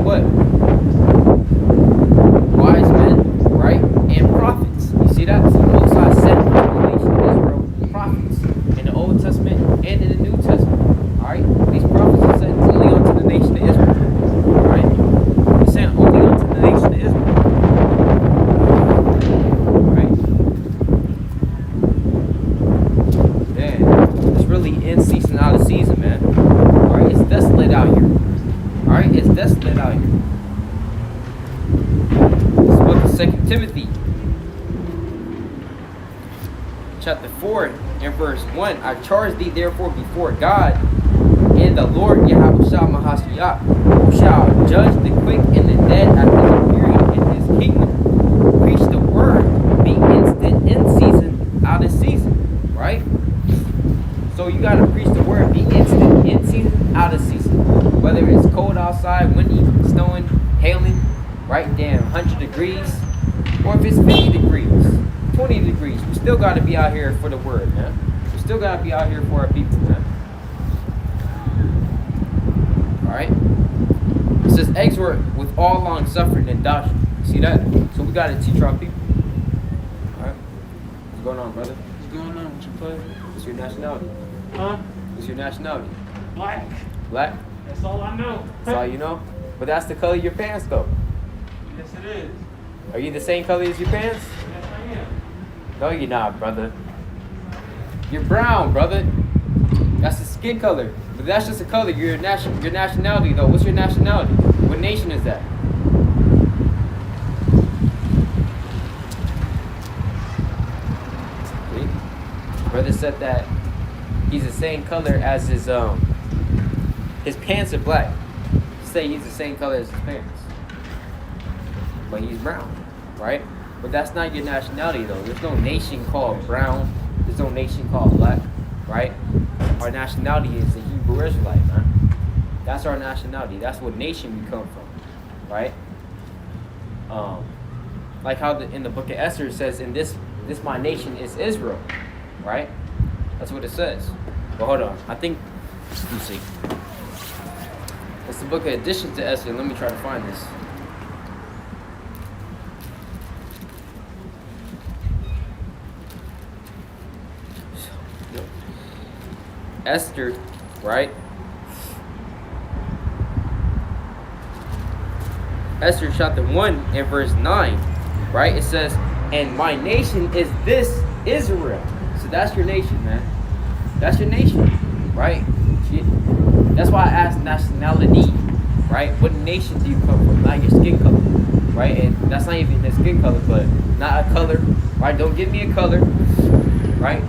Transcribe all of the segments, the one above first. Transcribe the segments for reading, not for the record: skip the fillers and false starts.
what? Wise men, right? And prophets. You see that? So the Most High sent to the nation of Israel prophets in the Old Testament and in the New Testament. Alright? These prophets are sent only unto the nation of Israel. Alright? They're sent only unto the nation of Israel. Alright? Man, it's really in season, out of season, man. Alright? It's desolate out here. Alright? It's desolate out here. This book of 2 Timothy, chapter 4 and verse 1. I charge thee therefore before God and the Lord YAHAWASHI, who shall judge the quick and the dead at his appearing in his kingdom. Preach the word, be instant in season, out of season. Right? So you gotta preach the word, be instant in season, out of season. Whether it's cold outside, windy, snowing, hailing, right down 100 degrees, or if it's 50 degrees, 20 degrees, we still got to be out here for the word, man. We still got to be out here for our people, man. Alright? It says, exhort with all long suffering and doctrine. See that? So we got to teach our people. Alright? What's going on, brother? What's going on with your pleasure? What's your nationality? Huh? What's your nationality? Black. Black? That's all I know. That's all you know? But that's the color of your pants, though. Yes, it is. Are you the same color as your pants? Yes, I am. No, you're not, brother. You're brown, brother. That's the skin color. But that's just a color. Your nationality, though. What's your nationality? What nation is that? See? Brother said that he's the same color as his pants are black. Say he's the same color as his pants. But he's brown, right? But that's not your nationality, though. There's no nation called brown. There's no nation called black, right? Our nationality is the Hebrew Israelite, man. That's our nationality. That's what nation we come from, right? Like how in the book of Esther it says, "In this my nation is Israel," right? That's what it says. But hold on, I think. Let me see. It's the book of addition to Esther. Let me try to find this. Esther, right? Esther chapter 1 and verse 9, right? It says, and my nation is this Israel. So that's your nation, man. That's your nation, right? That's why I asked nationality, right? What nation do you come from? Not your skin color, right? And that's not even the skin color, but not a color, right? Don't give me a color, right?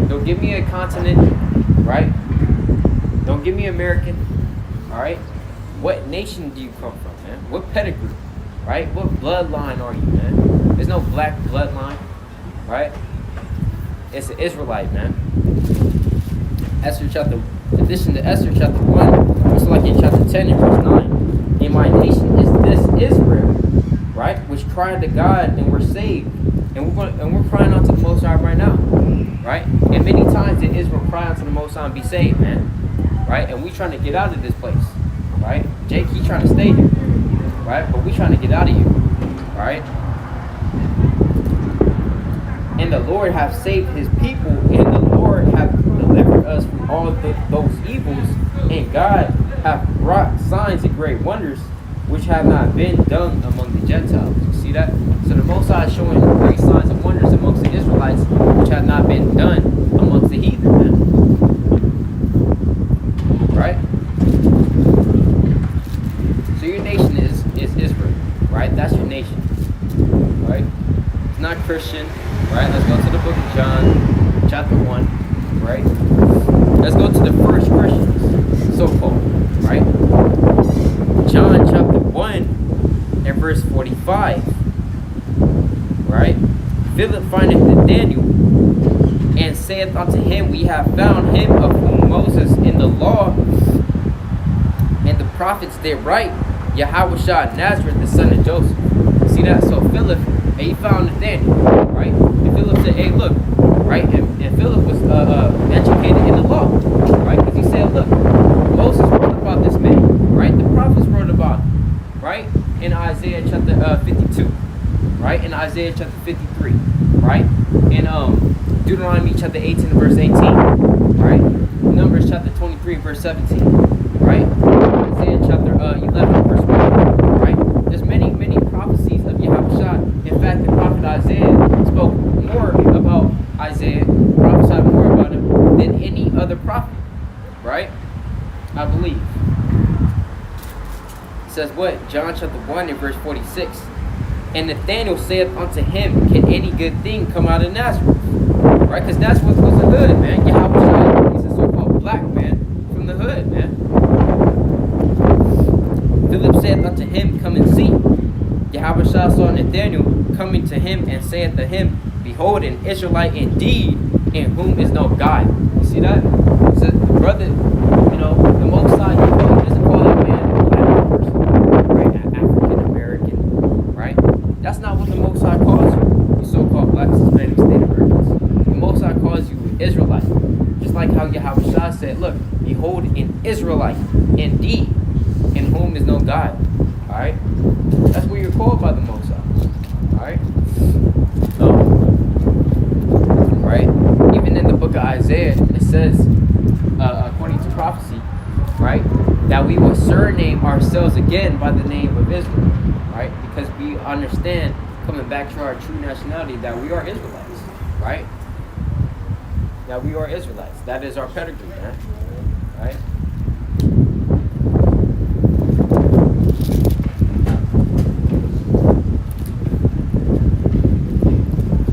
Don't give me a continent, right? Don't give me American, all right? What nation do you come from, man? What pedigree, right? What bloodline are you, man? There's no black bloodline, right? It's an Israelite, man. Esther chapter, addition to Esther chapter 1, also like in chapter 10 and verse 9. And my nation is this Israel, right? Which cried to God and were saved. And we're crying out to the Most High right now, right? And many times did Israel cry out to the Most High and be saved, man, right? And we trying to get out of this place, right? Jake, he trying to stay here, right? But we trying to get out of here, right? And the Lord have saved his people, and the Lord have delivered us from all those evils, and God have wrought signs and great wonders, which have not been done among the Gentiles. You see that? So the Most High is showing great signs and wonders amongst the Israelites, which have not been done amongst the heathen, man. Right? So your nation is Israel, right? That's your nation, right? It's not Christian, right? Let's go to the book of John, chapter 1, right? Let's go to the first Christians, so-called, right? John chapter 1 and verse 45, right? Philip findeth Nathanael and saith unto him, we have found him of whom Moses in the law and the prophets did write, YAHAWASHI Nazareth, the son of Joseph. See that? So Philip, he found Nathanael, right? And Philip said, hey, look, right? And Philip was educated in the law, right? Because he said, look, Moses wrote about this man, right? The prophets wrote about him, in Isaiah chapter 52, right? In Isaiah chapter 53, right? In Deuteronomy chapter 18 verse 18, right? Numbers chapter 23 verse 17, right? Isaiah chapter 11 verse 1, right? There's many prophecies of Yahawashi. In fact, the prophet Isaiah spoke more about Isaiah, prophesied more about him than any other prophet, right? I believe. It says what? John chapter 1 and verse 46. And Nathanael saith unto him, can any good thing come out of Nazareth? Right? Because that's what was the hood, man. Yahawashi, he's a so-called black man from the hood, man. Philip saith unto him, come and see. Yahawashi saw Nathanael coming to him and saith to him, behold, an Israelite indeed, in whom is no guile. You see that? So the brother, you know, the Most High, he doesn't call that man a black person, right? African American, right? That's not what the Most High calls you, you so-called blacks, Hispanics, Native Americans. The Most High calls you an Israelite. Just like how Yahawashi said, look, behold, an Israelite indeed, in whom is no guile. Alright? That's what you're called by the Most High. Alright? Right? Even in the book of Isaiah, it says, according to prophecy, right, that we will surname ourselves again by the name of Israel, right? Because we understand, coming back to our true nationality, that we are Israelites, right? That we are Israelites. That is our pedigree, man. Right?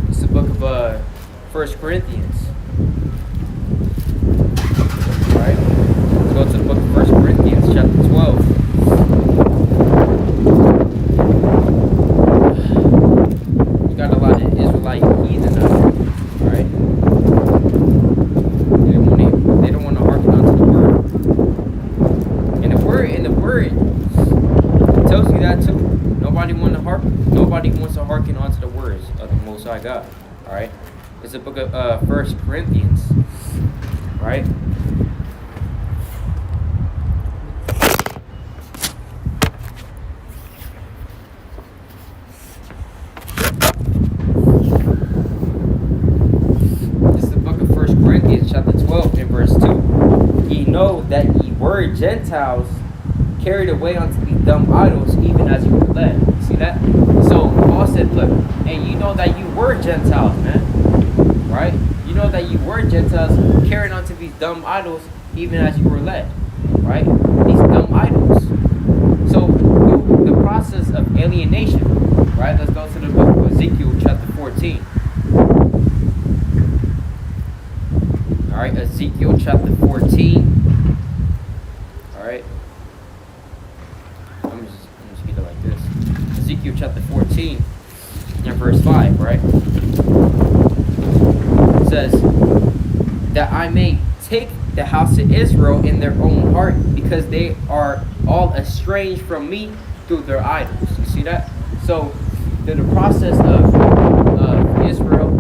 It's the book of 1 Corinthians. Right? Let's go to the book of 1 Corinthians, chapter 12. You got a lot of Israelite heathen out there, right? They don't want to hearken onto the word. And the word tells you that too. Nobody wants to hearken onto the words of the Most High God. Alright? It's the book of 1 Corinthians. Right? It's the book of 1 Corinthians chapter 12 and verse 2. Ye know that ye were Gentiles carried away unto these dumb idols, even as you were led. See that? So Paul said, look, and you know that you were Gentiles, man. Right? You know that you were Gentiles carried unto these dumb idols, even as you were led. Right? These dumb idols. So the process of alienation, right? Let's go to the book of Ezekiel chapter 14. Alright, Ezekiel chapter 14. Alright. I'm just get it like this. Ezekiel chapter 14 and verse 5, right? It says, that I may take the house of Israel in their own heart, because they are all estranged from me through their idols. You see that? So the process of Israel,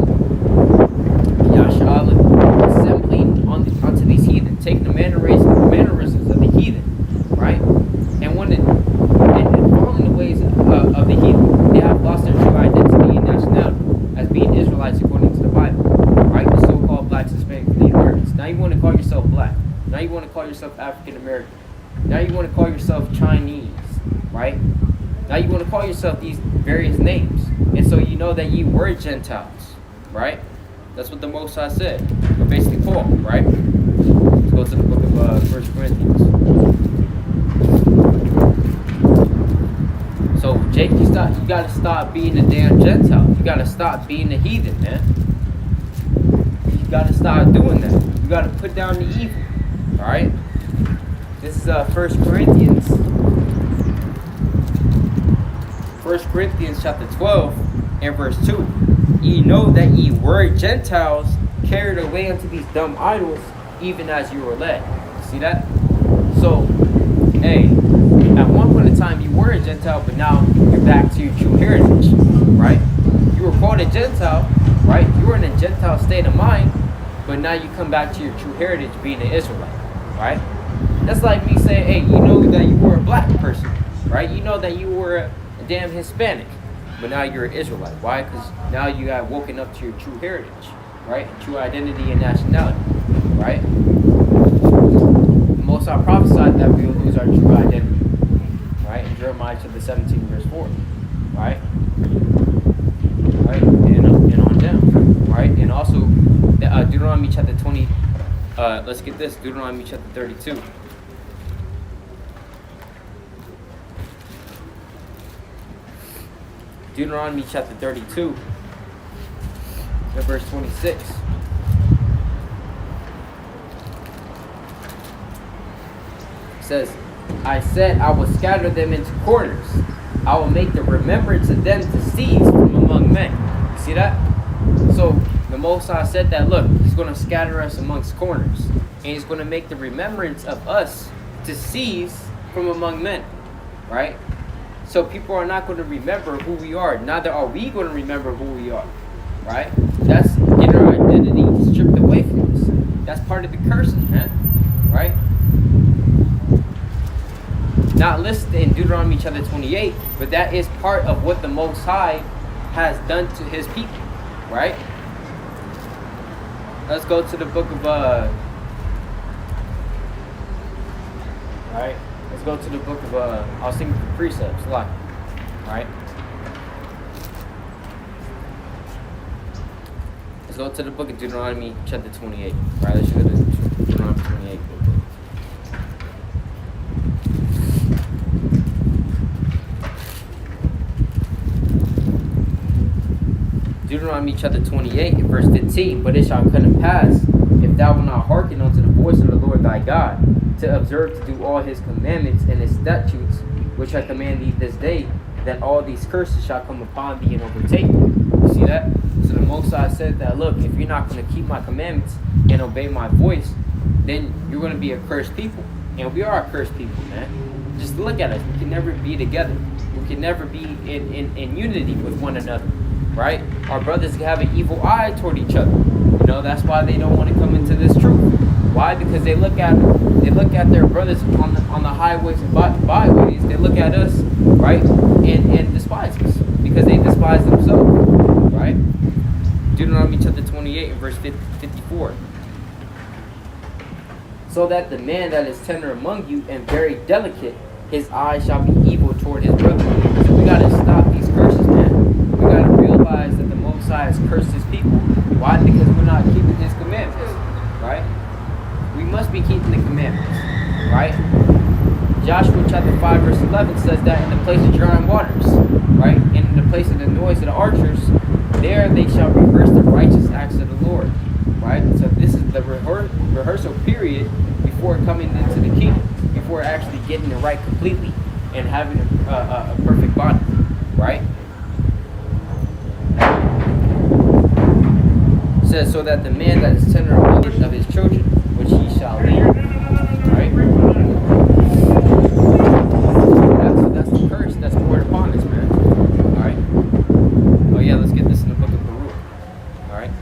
Yahshua, assembling onto these heathen, taking the mannerisms of the heathen, right? And following the ways of the heathen, they have lost their true identity and nationality as being Israelites according to the Bible, right? The so-called blacks, Hispanics, Native Americans. Now you want to call yourself black. Now you want to call yourself African American. Now you want to call yourself Chinese, right? Now you want to call yourself these various names. And so you know that ye were Gentiles, right? That's what the Most High said. Or basically Paul, right? Let's go to the book of 1 Corinthians. So Jake, you gotta stop being a damn Gentile. You gotta stop being a heathen, man. You gotta stop doing that. You gotta put down the evil. Alright? This is 1 Corinthians. 1 Corinthians chapter 12 and verse 2. Ye know that ye were Gentiles carried away unto these dumb idols, even as you were led. See that? So, hey, at one point in time you were a Gentile, but now you're back to your true heritage, right? You were called a Gentile, right? You were in a Gentile state of mind, but now you come back to your true heritage being an Israelite, right? That's like me saying, hey, you know that you were a black person, right? You know that you were a damn Hispanic, but now you're an Israelite. Why? Because now you have woken up to your true heritage, right? True identity and nationality, right? The Most High prophesied that we will lose our true identity, right? In Jeremiah chapter 17, verse 4, right? Right? And on down, right? And also, Deuteronomy chapter 20, let's get this, Deuteronomy chapter 32. Deuteronomy chapter 32, and verse 26. It says, I said, I will scatter them into corners. I will make the remembrance of them to cease from among men. You see that? So the Most High said that, look, he's going to scatter us amongst corners. And he's going to make the remembrance of us to cease from among men. Right? So people are not going to remember who we are. Neither are we going to remember who we are. Right? That's getting our identity stripped away from us. That's part of the curses, man. Right? Not listed in Deuteronomy chapter 28, but that is part of what the Most High has done to his people, right? Let's go to the book of right? Let's go to the book of I'll sing the precepts, like, right? Let's go to the book of Deuteronomy chapter 28, right? Let's go to Deuteronomy 28. Deuteronomy chapter 28 and verse 15. But it shall come to pass, if thou wilt not hearken unto the voice of the Lord thy God, to observe to do all his commandments and his statutes, which I command thee this day, that all these curses shall come upon thee and overtake thee. You see that? So the Most High said that, look, if you're not going to keep my commandments and obey my voice, then you're going to be a cursed people. And we are a cursed people, man. Just look at us. We can never be together. We can never be in unity with one another. Right? Our brothers have an evil eye toward each other. You know, that's why they don't want to come into this truth. Why? Because they look at their brothers on the highways and byways. They look at us, right, and despise us because they despise themselves. Right? Deuteronomy chapter 28 and verse 54. So that the man that is tender among you and very delicate, his eye shall be evil toward his brother. So we gotta stop these curses, man. We got to realize that the Most High has cursed his people. Why? Because we're not keeping his commandments, right? We must be keeping the commandments, right? Joshua chapter 5 verse 11 says that in the place of drying waters, right? And in the place of the noise of the archers, there they shall rehearse the righteous acts of the Lord, right? So this is the rehearsal period before coming into the kingdom, before actually getting it right completely and having a perfect body, right? Says, so that the man that is tender among of his children, which he shall lead. Right? That's the curse that's poured upon us, man. Alright? Oh yeah, let's get this in the book of Baruch. Alright?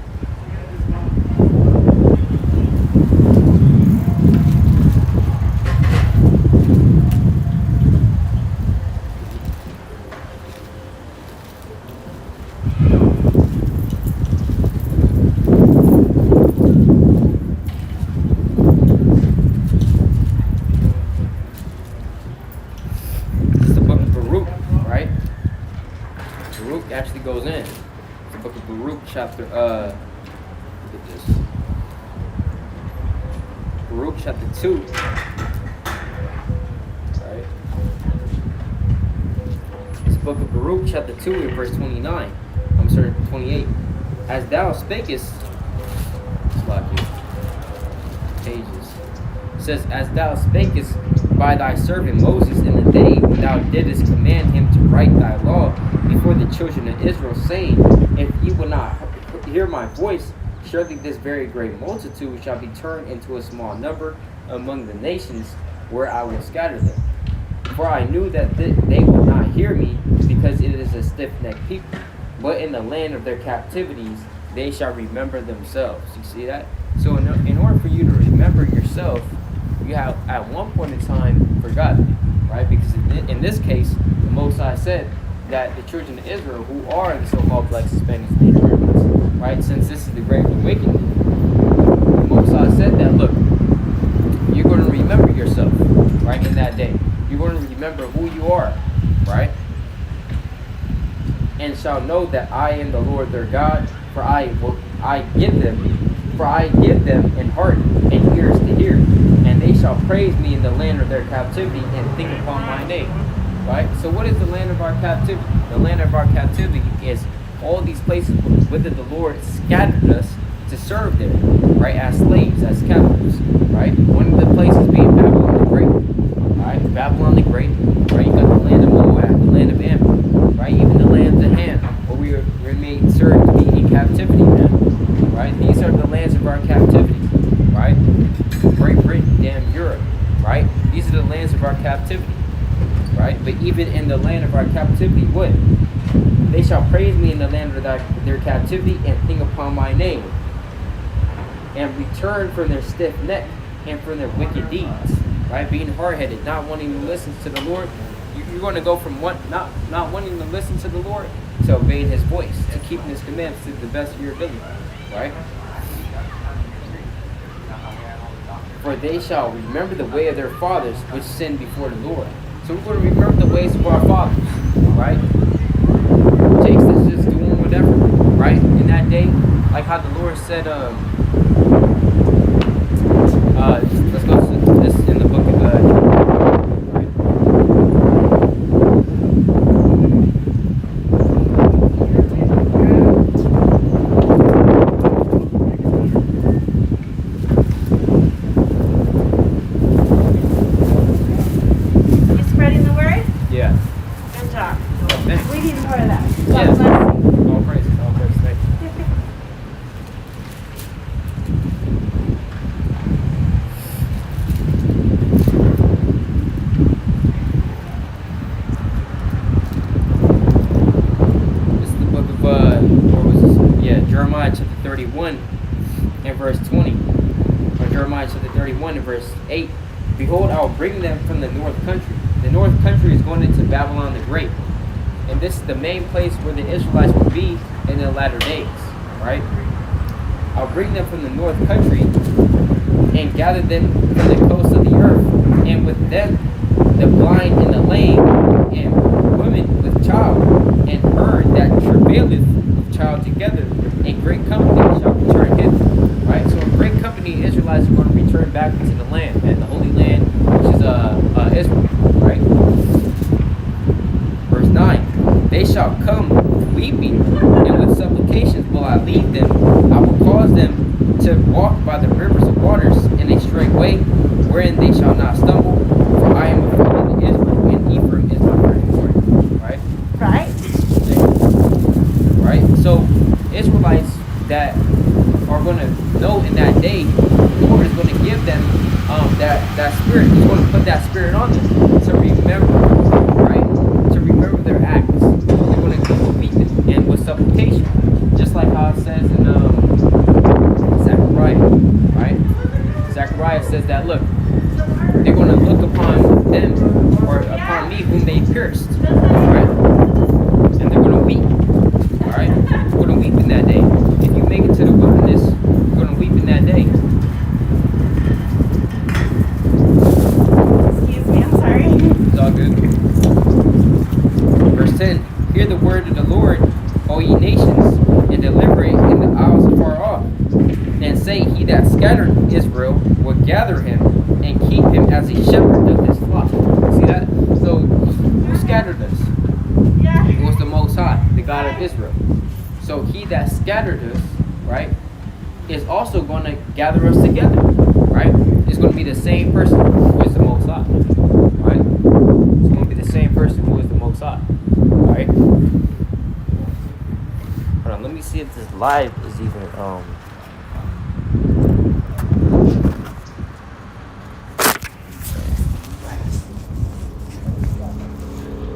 Actually goes in the book of Baruch chapter look at this, Baruch chapter 2, right? This book of Baruch chapter 2 and verse 29, 28. As thou spakest, pages, it says, as thou spakest by thy servant Moses in the day when thou didst command him to write thy law before the children of Israel, saying, if ye will not hear my voice, surely this very great multitude shall be turned into a small number among the nations where I will scatter them. For I knew that they would not hear me, because it is a stiff-necked people. But in the land of their captivities they shall remember themselves. You see that? So in order for you to remember yourself, you have at one point in time forgotten, right? Because in this case, the Most High said that the children of Israel, who are the so-called blacks, Hispanics, and Native Americans, right? Since this is the Great Awakening, the Most High said that, look, you're going to remember yourself, right, in that day. You're going to remember who you are, right? And shall know that I am the Lord their God, for I give them in heart and ears to hear, and they shall praise me in the land of their captivity and think upon my name. Right? So what is the land of our captivity? The land of our captivity is all these places whither the Lord scattered us to serve there, right? As slaves, as captives, right? One of the places being Babylon the Great, right? Babylon the Great, right? You got the land of Moab, the land of Ammon, right? Even the land of Ham, where we were made served to be in captivity, man, right? These are the lands of our captivity, right? Great Britain, damn Europe, right? These are the lands of our captivity. Right? But even in the land of our captivity, what? They shall praise me in the land of their captivity and think upon my name, and return from their stiff neck and from their wicked deeds. Right? Being hard-headed, not wanting to listen to the Lord. You're going to go from not wanting to listen to the Lord to obeying His voice, to keeping His commands to the best of your ability. Right? For they shall remember the way of their fathers, which sinned before the Lord. So we're going to remember the ways of our fathers, right? Takes us just doing whatever, right? In that day, like how the Lord said, let's go to this in the book of right? Yeah. Good job. Thanks. We need more of that. Yeah. God bless you. All praise. Thank you. This is the book of, what was this? Yeah, Jeremiah chapter 31 and verse 20. Or Jeremiah chapter 31 and verse 8. Behold, I will bring them from the north country. The north country is going into Babylon the Great. And this is the main place where the Israelites will be in the latter days, right? I'll bring them from the north country and gather them from the coast of the earth, and with them the blind and the lame, and women with child, and herd that travaileth with child together, and great company shall return hither. Right? So a great company of Israelites are going to return back into the land, and the Holy Land, which is Israel, right? Verse 9, they shall come weeping, and with supplications will I lead them. I will cause them to walk by the rivers of waters in a straight way, wherein they shall not stumble. For I am a friend of Israel, and Ephraim is my firstborn. Right? Right? Right? So Israelites that are going to know in that day, the Lord is going to give them that spirit. He's going to put that spirit on them to remember, right? To remember their acts. They're going to come weeping and with supplication, just like how it says in Zechariah, right? Zechariah says that, look, they're going to look upon them, or upon me whom they pierced, right? And they're going to weep, all right? They're going to weep in that day. If you make it to the wilderness, you're going to weep in that day. Excuse me, I'm sorry. It's all good. Verse 10, hear the word of the Lord, O ye nations, and deliver it in the isles afar off. And say, he that scattered Israel will gather him and keep him as a shepherd of his flock. See that? So, who scattered us? Yeah. It was the Most High, the God of Israel. So he that scattered us, right, is also going to gather us together, right? It's going to be the same person who is the Most High, right? It's going to be the same person who is the Most High, right? Hold on, let me see if this live is even